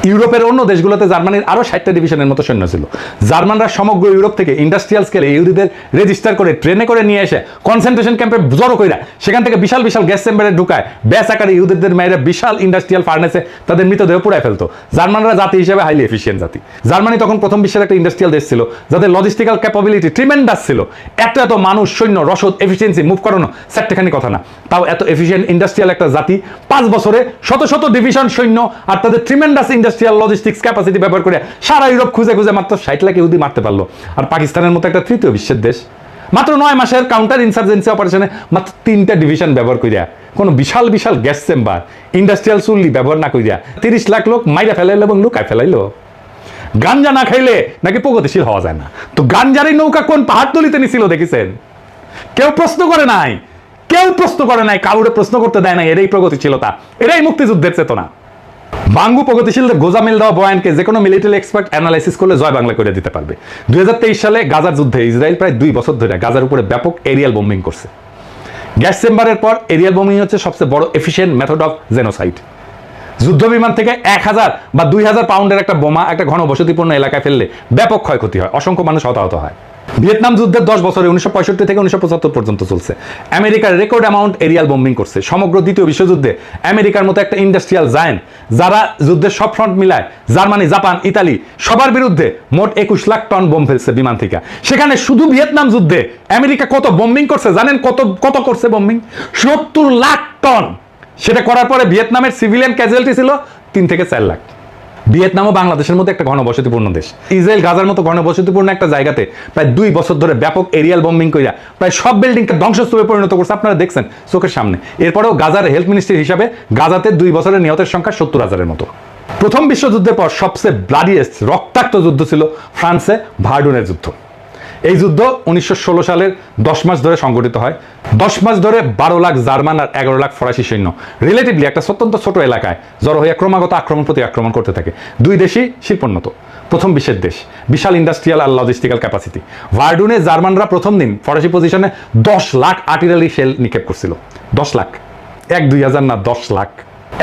ইউরোপের অন্য দেশগুলোতে জার্মানির আরো 60টা ডিভিশনের মতো সৈন্য ছিল। জার্মানরা সমগ্র ইউরোপ থেকে ইন্ডাস্ট্রিয়াল স্কেলে ইহুদিদের রেজিস্টার করে ট্রেনে করে নিয়ে এসে কনসেন্ট্রেশন ক্যাম্পে জড়ো কইরা সেখান থেকে বিশাল বিশাল গ্যাস চেম্বারে ঢুকায় ব্যাস আকারে ইহুদিদের মেয়েরা বিশাল ইন্ডাস্ট্রিয়াল ফার্নেসে তাদের মৃতদেহ পুড়ায় ফেলতো। জার্মানরা জাতি হিসেবে হাইলি এফিসিয়েন্ট জাতি। জার্মানি তখন প্রথম বিশ্বের একটা ইন্ডাস্ট্রিয়াল দেশ ছিল, যাদের লজিস্টিক্যাল ক্যাপাবিলিটি ট্রিমেন্ডাস ছিল। এত মানুষ, সৈন্য, রসদ, এফিসিয়েন্সি মুভ করানো সেটখানি কথা না, তাও এত এফিসিয়েন্ট ইন্ডাস্ট্রিয়াল একটা জাতি 5 বছরে শত শত ডিভিশন সৈন্য আর তাদের ট্রিমেন্ডাস ইন্ডাস্ট্রিয়াল লজিস্টিক্স ক্যাপাসিটি ব্যবহার করে সারা ইউরোপ খুঁজে খুঁজে মাত্র 60 লাখ ইহুদি মারতে পারলো। আর পাকিস্তানের মতো একটা তৃতীয় বিশ্বের দেশ মাত্র 9 মাসের কাউন্টার ইনসার্জেন্সি অপারেশনে মাত্র 3টা ডিভিশন ব্যবহার করিয়া, কোনো বিশাল বিশাল গ্যাস চেম্বার, ইন্ডাস্ট্রিয়াল চুল্লি ব্যবহার না করিয়া 30 লাখ লোক মাইরা ফেলাইলো এবং লুকায় ফেলাইলো। গাঞ্জা না খাইলে নাকি প্রগতিশীল হওয়া যায় না। তো গাঞ্জারি নৌকা কোন পাহাড়তলিতে নিছিল দেখেছেন? কেউ প্রশ্ন করে নাই, কাউরে প্রশ্ন করতে দেয় নাই। এটাই প্রগতিশীলতা, এটাই মুক্তিযুদ্ধের চেতনা। বাঙ্গু প্রগতিশীলদের গোজামিল দেওয়া বয়ানকে যে কোনো মিলিটারি এক্সপার্ট অ্যানালাইসিস করলে জয় বাংলা করে দিতে পারবে। 2023 সালে গাজার যুদ্ধে ইসরায়েল প্রায় 2 বছর ধরে গাজার উপরে ব্যাপক এরিয়াল বোম্বিং করছে। গ্যাস চেম্বারের পর এরিয়াল বোম্বিং হচ্ছে সবচেয়ে বড় এফিশিয়েন্ট মেথড অফ জেনোসাইড। যুদ্ধ বিমান থেকে 1000 বা 2000 পাউন্ডের একটা বোমা একটা ঘনবসতিপূর্ণ এলাকায় ফেললে ব্যাপক ক্ষয়ক্ষতি হয়, অসংখ্য মানুষ হতাহত হয়। ভিয়েতনাম যুদ্ধের 10 বছরে 1965 থেকে 1975 পর্যন্ত চলছে। আমেরিকার রেকর্ড অ্যামাউন্ট এরিয়াল বোম্বিং করছে। সমগ্র দ্বিতীয় বিশ্বযুদ্ধে আমেরিকার মতো একটা ইন্ডাস্ট্রিয়াল জায়ান্ট, যারা যুদ্ধের সব ফ্রন্ট মিলায় জার্মানি, জাপান, ইতালি সবার বিরুদ্ধে মোট 21 লাখ টন বোম ফেলছে বিমান থেকে। সেখানে শুধু ভিয়েতনাম যুদ্ধে আমেরিকা কত বোম্বিং করছে জানেন? কত করছে বোম্বিং? 70 লাখ টন। সেটা করার পরে ভিয়েতনামের সিভিলিয়ান ক্যাজুয়ালিটি ছিল 3 থেকে 4 লাখ। ভিয়েতনামও বাংলাদেশের মতো একটা ঘনবসতিপূর্ণ দেশ। ইসরায়েল গাজার মতো ঘনবসতিপূর্ণ একটা জায়গাতে প্রায় 2 বছর ধরে ব্যাপক এরিয়াল বোম্বিং কইরা প্রায় সব বিল্ডিংকে ধ্বংসস্তূপে পরিণত করছে, আপনারা দেখছেন চোখের সামনে। এরপরেও গাজার হেলথ মিনিস্ট্রি হিসাবে গাজাতে 2 বছরের নিহতের সংখ্যা 70,000-এর মতো। প্রথম বিশ্বযুদ্ধের পর সবচেয়ে ব্লাডিয়েস্ট রক্তাক্ত যুদ্ধ ছিল ফ্রান্সে ভার্ডুনের যুদ্ধ। এই যুদ্ধ 1916 সালের 10 মাস ধরে সংগঠিত হয়। 10 মাস ধরে 12 লাখ জার্মান আর 11 লাখ ফরাসি সৈন্য রিলেটিভলি একটা অত্যন্ত ছোট এলাকায় জড়ো হয়ে ক্রমাগত আক্রমণ প্রতি আক্রমণ করতে থাকে। দুই দেশই শিল্পোন্নত, প্রথম বিশ্বের দেশ, বিশাল ইন্ডাস্ট্রিয়াল আর লজিস্টিক্যাল ক্যাপাসিটি। ভার্ডুনে জার্মানরা প্রথম দিন ফরাসি পজিশনে 10 লাখ আর্টিলারি শেল নিক্ষেপ করছিল। 10 লাখ, 1-2 হাজার না, 10 লাখ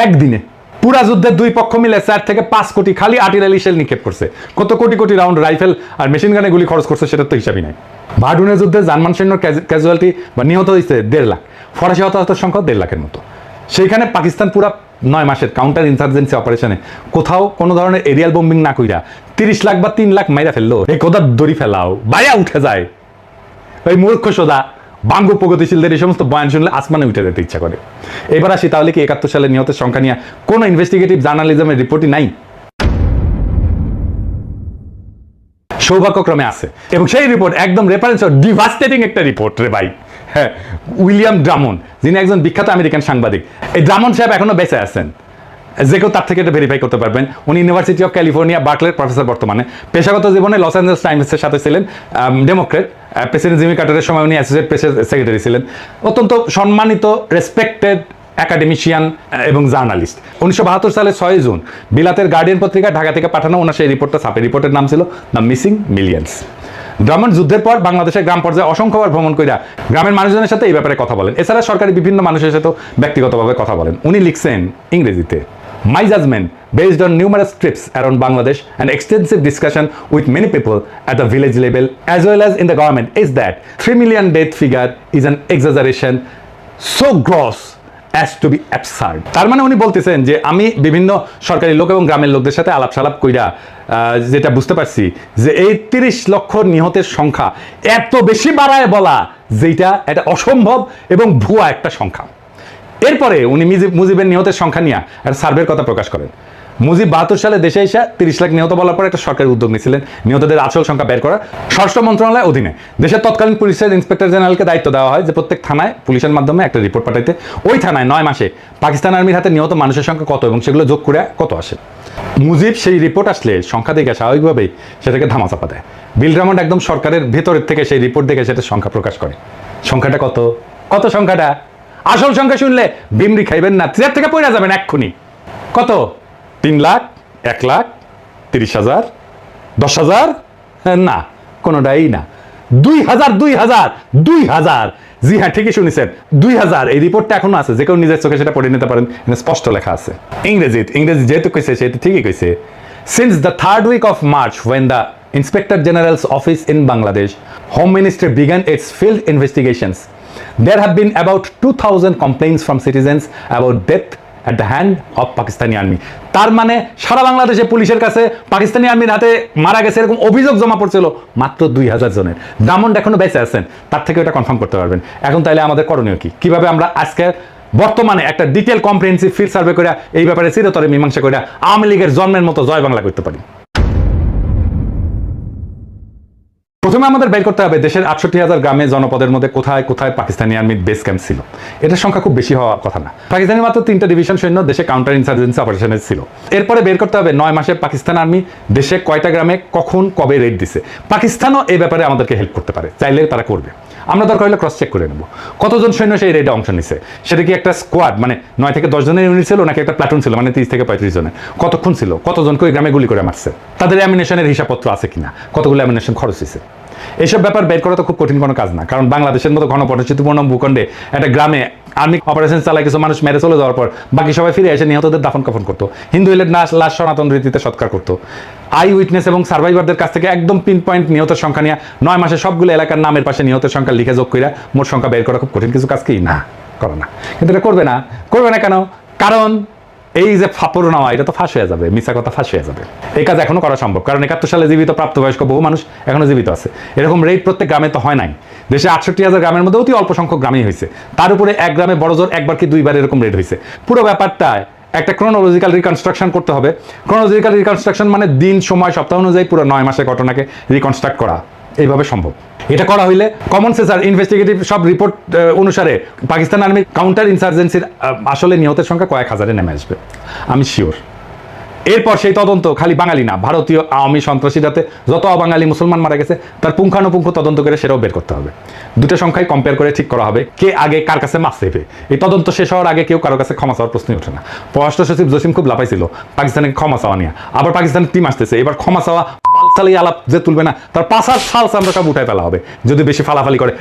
একদিনে। পুরা যুদ্ধের দুই পক্ষ মিলে 4 থেকে 5 কোটি খালি আর্টিলারি শেল নিক্ষেপ করছে। কত কোটি কোটি রাউন্ড রাইফেল আর মেশিন গানে গুলি খরচ করছে সেটার তো হিসাবই নাই। ভার্ডুনের যুদ্ধে জার্মান সৈন্যর ক্যাজুয়ালিটি বা নিহত হয়েছে 1.5 লাখ, ফরাসি হতাহতের সংখ্যা 1.5 লাখের মতো। সেইখানে পাকিস্তান পুরা 9 মাসের কাউন্টার ইনসার্জেন্সি অপারেশনে কোথাও কোনো ধরনের এরিয়াল বোম্বিং না কইরা 30 লাখ বা 3 লাখ মাইরা ফেললো। এই কোদার দড়ি ফেলাও বাইয়া উঠে যায়। ওই মূর্খ সোদা বাঙ্গু প্রগতিশীলদের এই সমস্ত বয়ান শুনলে আসমানে উঠে যেতে ইচ্ছা করে। এবার আসি তাহলে কি 71 সালে নিহতের সংখ্যা নিয়ে কোনো ইনভেস্টিগেটিভ জার্নালিজমের রিপোর্টই নাই? সৌভাগ্যক্রমে আছে, এবং সেই রিপোর্ট একদম রেফারেন্স ডিভাস্টেটিং একটা রিপোর্ট রে ভাই। হ্যাঁ, উইলিয়াম ড্রামন্ড, যিনি একজন বিখ্যাত আমেরিকান সাংবাদিক। এই ড্রামন্ড সাহেব এখনো বেঁচে আছেন, যে কেউ তার থেকে এটা ভেরিফাই করতে পারবেন। উনি ইউনিভার্সিটি অফ ক্যালিফোর্নিয়া বার্কলের প্রফেসর বর্তমানে। পেশাগত জীবনে লস অ্যাঞ্জেলস টাইমসের সাথে ছিলেন ডেমোক্রেট। প্রেসিডেন্ট জিমি কার্টারের সময় উনি অ্যাসোসিয়েট প্রেসের সেক্রেটারি ছিলেন। অত্যন্ত সম্মানিত, রেসপেক্টেড একাডেমিশিয়ান এবং জার্নালিস্ট। 1972 সালে 6 জুন বিলাতের গার্ডিয়ান পত্রিকা ঢাকা থেকে পাঠানো ওনার সেই রিপোর্টটা ছাপে। রিপোর্টের নাম ছিল দ্য মিসিং মিলিয়ন্স। ড্রামন্ড যুদ্ধের পর বাংলাদেশের গ্রাম পর্যায়ে অসংখ্যবার ভ্রমণ কইরা গ্রামের মানুষজনের সাথে এই ব্যাপারে কথা বলেন। এছাড়া সরকারি বিভিন্ন মানুষের সাথেও ব্যক্তিগতভাবে কথা বলেন। উনি লিখছেন ইংরেজিতে, My judgment, based on numerous trips around Bangladesh and extensive discussion with many people at the village level as well as in the government, is that 3 million death figure is an exaggeration so gross as to be absurd. তার মানে উনি বলতেছেন যে আমি বিভিন্ন সরকারি লোক এবং গ্রামের লোকদের সাথে আলাপ সালাপ কইরা যেটা বুঝতে পারছি যে এই 30 লক্ষ নিহতের সংখ্যা এত বেশি বাড়ায় বলা যেটা এটা অসম্ভব এবং ভুয়া একটা সংখ্যা। এরপরে উনি মুজিবের নিহতের সংখ্যা নিয়ে একটা সার্ভের কথা প্রকাশ করেন। মুজিব 72 সালে দেশে এসে 30 লাখ নিহত বলার পর একটা সরকারি উদ্যোগ নিয়েছিলেন নিহতদের আসল সংখ্যা বের করা। স্বরাষ্ট্র মন্ত্রণালয়ের অধীনে দেশের তৎকালীন পুলিশের ইন্সপেক্টর জেনারেলকে দায়িত্ব দেওয়া হয় যে প্রত্যেক থানায় পুলিশের মাধ্যমে একটা রিপোর্ট পাঠাইতে। ওই থানায় 9 মাসে পাকিস্তান আর্মির হাতে নিহত মানুষের সংখ্যা কত এবং সেগুলো যোগ করে কত আসে। মুজিব সেই রিপোর্ট আসলে সংখ্যা দেখে স্বাভাবিকভাবেই সেটাকে ধামাচাপা দেয়। বিল ড্রামন্ড একদম সরকারের ভেতরের থেকে সেই রিপোর্ট দেখে সেটা সংখ্যা প্রকাশ করে। সংখ্যাটা কত? কত সংখ্যাটা? আসল সংখ্যা শুনলে বিমরি খাইবেন না, চেয়ার থেকে পড়ে যাবেন এক্ষুনি। কত? 3 লাখ, 1 লাখ, 30,000, 10,000? না, কোনোটাই না। 2,000, 2,000, 2,000। জি হ্যাঁ, ঠিকই শুনেছেন, 2,000। এই রিপোর্টটা এখনো আছে, যে কেউ নিজের চোখে সেটা পড়ে নিতে পারেন, স্পষ্ট লেখা আছে। ইংরেজি যেহেতু কইছে সেটা ঠিকই কইছে। Since the 3rd week of March, when the Inspector General's office in Bangladesh, Home Ministry began its field investigations, there have been about 2,000 complaints from citizens about death at the hand of Pakistani army. তার মানে সারা বাংলাদেশে পুলিশের কাছে পাকিস্তানি আর্মির হাতে মারা গেছে এরকম অভিযোগ জমা পড়ছিল মাত্র 2,000 জনের। ড্রামন্ড এখনো বেঁচে আছেন, তার থেকে ওটা কনফার্ম করতে পারবেন। এখন তাইলে আমাদের করণীয় কি? কিভাবে আমরা আজকে বর্তমানে একটা ডিটেল কম্প্রিহেন্সিভ ফিল্ড সার্ভে করে এই ব্যাপারে চিরতরে মীমাংসা করে আওয়ামী লীগের জন্মের মতো জয় বাংলা করতে পারি? প্রথমে আমাদের বের করতে হবে দেশের 68,000 গ্রামে জনপদের মধ্যে কোথায় কোথায় পাকিস্তানি আর্মির বেস ক্যাম্প ছিল। এটার সংখ্যা খুব বেশি হওয়ার কথা না। পাকিস্তানি মাত্র 3টা ডিভিশন সৈন্য দেশে কাউন্টার ইনসার্জেন্সি অপারেশনে ছিল। এরপরে বের করতে হবে 9 মাসে পাকিস্তান আর্মি দেশে কয়টা গ্রামে কখন কবে রেড দিছে। পাকিস্তানও এই ব্যাপারে আমাদেরকে হেল্প করতে পারে, চাইলে তারা করবে। আমরা দরকার হলে ক্রস চেক করে নেব কতজন সৈন্য সেই রেডে অংশ নিছে। সেটা কি একটা স্কোয়াড মানে 9 থেকে 10 জনের ইউনিট ছিল, নাকি একটা প্লাটুন ছিল মানে 30 থেকে 35 জনের? কতক্ষণ ছিল, কতজনকে ওই গ্রামে গুলি করে মারছে, তাদের অ্যামিনেশনের হিসাবপত্র আছে কিনা, কতগুলো অ্যামিনেশন খরচ হয়েছে। এইসব ব্যাপার বের করা তো খুব কঠিন কোনো কাজ না, কারণ বাংলাদেশের মতো ঘনপরিচিতিপূর্ণ ভূখণ্ডে একটা গ্রামে আর্মি অপারেশন চালায় কিছু মানুষ মেরে চলে যাওয়ার পর বাকি সবাই ফিরে এসে নিহতদের দাফন কাফন করতো। হিন্দু হলে লাশ সনাতন রীতিতে সৎকার করতো। আই উইটনেস এবং সার্ভাইভারদের কাছ থেকে একদম পিন পয়েন্ট নিহতের সংখ্যা নিয়ে 9 মাসে সবগুলো এলাকার নামের পাশে নিহতের সংখ্যা লিখে যোগ করে মোট সংখ্যা বের করা খুব কঠিন কিছু কাজ কি না, করে না। কিন্তু এটা করবে না কেন? কারণ এই যে ফাপড় নেওয়া এটা তো ফাঁস হয়ে যাবে, মিছা কথা ফাঁস হয়ে যাবে। এই কাজ এখনো করা সম্ভব, কারণ 71 সালে জীবিত প্রাপ্তবয়স্ক বহু মানুষ এখনো জীবিত আছে। এরকম রেড প্রত্যেক গ্রামে তো হয় নাই। দেশে 68,000 গ্রামের মধ্যে অতি অল্প সংখ্যক গ্রামেই হয়েছে। তার উপরে এক গ্রামে বড়জোর একবার কি 2বার এরকম রেড হয়েছে। পুরো ব্যাপারটা একটা ক্রোনোলজিক্যাল রিকনস্ট্রাকশন করতে হবে। ক্রোনোলজিক্যাল রিকনস্ট্রাকশন মানে দিন, সময়, সপ্তাহ অনুযায়ী পুরো 9 মাসের ঘটনাকে রিকনস্ট্রাক্ট করা এইভাবে সম্ভব। এটা করা হইলে কমন সেন্স আর ইনভেস্টিগেটিভ সব রিপোর্ট অনুসারে পাকিস্তান আর্মির কাউন্টার ইনসার্জেন্সির আসলে নিহতের সংখ্যা কয়েক হাজারে নেমে আসবে, আমি শিওর। এরপর সেই তদন্ত খালি বাঙালি না, ভারতীয় আওয়ামী সন্ত্রাসীরাতে যত অবাঙালি মুসলমান মারা গেছে তার পুঙ্খানুপুঙ্খ তদন্ত করে সেটাও বের করতে হবে। দুটো সংখ্যায় কম্পেয়ার করে ঠিক করা হবে কে আগে কার কাছে মাছ দেবে। এই তদন্ত শেষ হওয়ার আগে কেউ কারো কাছে ক্ষমা চাওয়ার প্রশ্নই ওঠে না। পররাষ্ট্র সচিব জসিম খুব লাফাইছিল পাকিস্তানে ক্ষমা চাওয়া নিয়ে, আবার পাকিস্তানের টিম আসতেছে, এবার ক্ষমা চাওয়া পালসালি আলাপ যে তুলবে না তার 5 সাল আমরা সব উঠাই ফেলা হবে। যদি বেশি ফালাফালি করে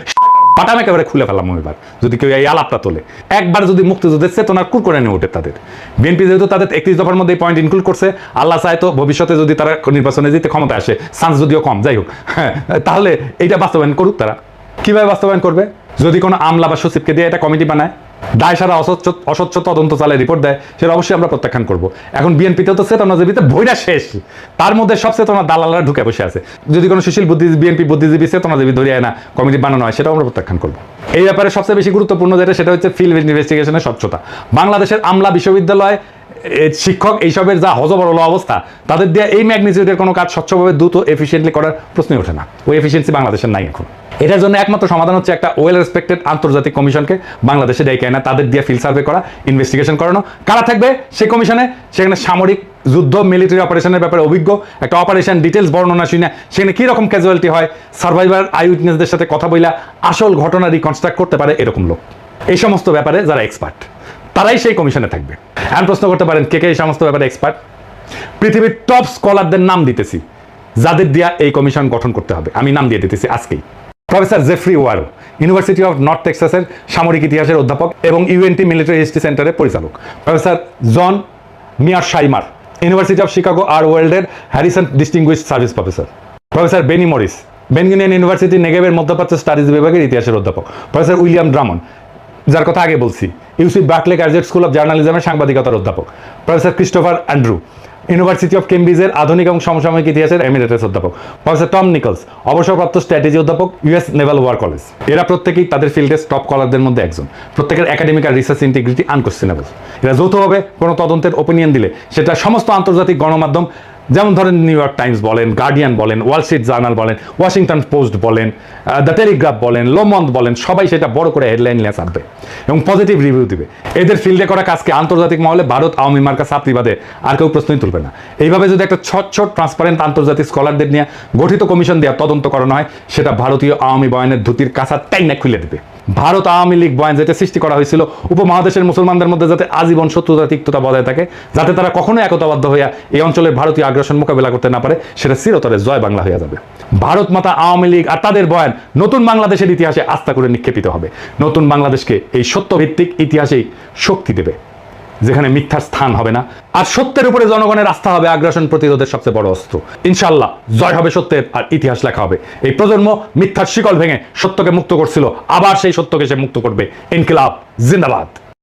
পাটাম একেবারে খুলে ফেলাম এবার যদি কেউ এই আলাপটা তোলে। একবার যদি মুক্তিযুদ্ধের চেতনার কুর করে নিয়ে ওঠে তাদের, বিএনপি যেহেতু তাদের 31 দফার মধ্যে পয়েন্ট ইনক্লুড করছে, আল্লাহ চায় তো ভবিষ্যতে যদি তারা নির্বাচনে জিতে ক্ষমতা আসে, চান্স যদিও কম, যাই হোক, হ্যাঁ, তাহলে এইটা বাস্তবায়ন করুক। তারা কিভাবে বাস্তবায়ন করবে? যদি কোনো আমলা বা সচিবকে দিয়ে একটা কমিটি বানায়, দায় সারা অস্বচ্ছ তদন্ত চালায় রিপোর্ট দেয়, সেটা অবশ্যই আমরা প্রত্যাখ্যান করব। এখন বিএনপিতেও তো চেতনাজীবীতে বইটা শেষ, তার মধ্যে সব চেতনা দালালরা ঢুকে বসে আছে। যদি কোনো সুশীল বিএনপি বুদ্ধিজীবী চেতনাজীবী ধরিয়ে না কমিটি বানানো হয়, সেটাও আমরা প্রত্যাখ্যান করব। এই ব্যাপারে সবচেয়ে বেশি গুরুত্বপূর্ণ যেটা, সেটা হচ্ছে ফিল্ড ইনভেস্টিগেশনের স্বচ্ছতা। বাংলাদেশের আমলা, বিশ্ববিদ্যালয়, শিক্ষক, এইসবের যা হজবরল অবস্থা, তাদের দিয়ে এই ম্যাগনিটিউডের কোনো কাজ স্বচ্ছভাবে দ্রুত এফিসিয়েন্টলি করার প্রশ্নই ওঠে না। ওই এফিসিয়েন্সি বাংলাদেশের নাই এখন। এটার জন্য একমাত্র সমাধান হচ্ছে একটা ওয়েল রেসপেক্টেড আন্তর্জাতিক কমিশনকে বাংলাদেশে ডেকে না, তাদের দিয়ে ফিল্ড সার্ভে করা, ইনভেস্টিগেশন করানো। কারা থাকবে সেই কমিশনে? সেখানে সামরিক যুদ্ধ, মিলিটারি অপারেশনের ব্যাপারে অভিজ্ঞ, একটা অপারেশন ডিটেলস বর্ণনা শুনে সেখানে কীরকম ক্যাজুয়ালিটি হয়, সার্ভাইভার আই উইটনেসদের সাথে কথা বইলা আসল ঘটনা রিকনস্ট্রাক্ট করতে পারে এরকম লোক, এই সমস্ত ব্যাপারে যারা এক্সপার্ট, তারাই সেই কমিশনে থাকবে। এখন প্রশ্ন করতে পারেন কে কে এই সমস্ত ব্যাপারে এক্সপার্ট? পৃথিবীর টপ স্কলারদের নাম দিতেছি, যাদের দিয়া এই কমিশন গঠন করতে হবে। আমি নাম দিয়ে দিতেছি আজকেই। Professor Geoffrey Wawro, university of north টেক্সাসের সামরিক ইতিহাসের অধ্যাপক এবং ইউএনটি মিলিটারি হিস্ট্রি সেন্টারের পরিচালক। Professor John Mearsheimer, university of Chicago আর ওয়ার্ল্ডের Harrison distinguished service professor. Professor Benny Morris, Ben Gurion university নেগেভের মধ্যপ্রাচ্য স্টাডিজ বিভাগের ইতিহাসের অধ্যাপক। প্রফেসর উইলিয়াম ড্রামন, যার কথা আগে বলছি, UC Berkeley graduate school of জার্নালিজমের সাংবাদিকতার অধ্যাপক। Professor Christopher Andrew, university of কেমব্রিজের আধুনিক এবং সমসাময়িক ইতিহাসের এমিরেটাস অধ্যাপক। প্রফেসর টম নিকলস, অবসরপ্রাপ্ত স্ট্র্যাটেজি অধ্যাপক, ইউএস নেভাল ওয়ার কলেজ। এরা প্রত্যেকেই তাদের ফিল্ডের টপ কলারদের মধ্যে একজন। প্রত্যেকের একাডেমিক আর রিসার্চ ইন্টিগ্রিটি আনকোয়েশ্চেনেবল। এরা যৌথভাবে কোনো তদন্তের ওপিনিয়ন দিলে সেটা সমস্ত আন্তর্জাতিক গণমাধ্যম, যেমন ধরেন নিউ ইয়র্ক টাইমস বলেন, গার্ডিয়ান বলেন, ওয়াল স্ট্রিট জার্নাল বলেন, ওয়াশিংটন পোস্ট বলেন, দ্য টেলিগ্রাফ বলেন, লোমন্দ বলেন, সবাই সেটা বড় করে হেডলাইন নিয়ে ছাপবে এবং পজিটিভ রিভিউ দিবে। এদের ফিল্ডে করা কাজকে আন্তর্জাতিক মহলে ভারত আওয়ামী মার্কা চাপড়ি বাদে আর কেউ প্রশ্নই তুলবে না। এইভাবে যদি একটা ছোট ট্রান্সপারেন্ট আন্তর্জাতিক স্কলারদের নিয়ে গঠিত কমিশন দেওয়া তদন্ত করানো হয়, সেটা ভারতীয় আওয়ামী বয়ানের ধুতির কাঁচা টাইনা খুলে দেবে। ভারত আওয়ামী লীগ বয়ান যেটা সৃষ্টি করা হয়েছিল উপমহাদেশের মুসলমানদের মধ্যে যাতে আজীবন শত্রুতা তিক্ততা বজায় থাকে, যাতে তারা কখনো একতাবদ্ধ হইয়া এই অঞ্চলের ভারতীয় আগ্রাসন মোকাবেলা করতে না পারে, সেটা চিরতরে জয় বাংলা হয়ে যাবে। ভারত মাতা আওয়ামী লীগ আর তাদের বয়ান নতুন বাংলাদেশের ইতিহাসে আস্থা করে নিক্ষেপিত হবে। নতুন বাংলাদেশকে এই সত্যভিত্তিক ইতিহাসেই শক্তি দেবে, যেখানে মিথ্যার স্থান হবে না, আর সত্যের উপরে জনগণের আস্থা হবে আগ্রাসন প্রতিরোধের সবচেয়ে বড় অস্ত্র। ইনশাআল্লাহ জয় হবে সত্যের, আর ইতিহাস লেখা হবে। এই প্রজন্ম মিথ্যার শিকল ভেঙে সত্যকে মুক্ত করছিল, আবার সেই সত্যকে সে মুক্ত করবে। ইনকিলাব জিন্দাবাদ।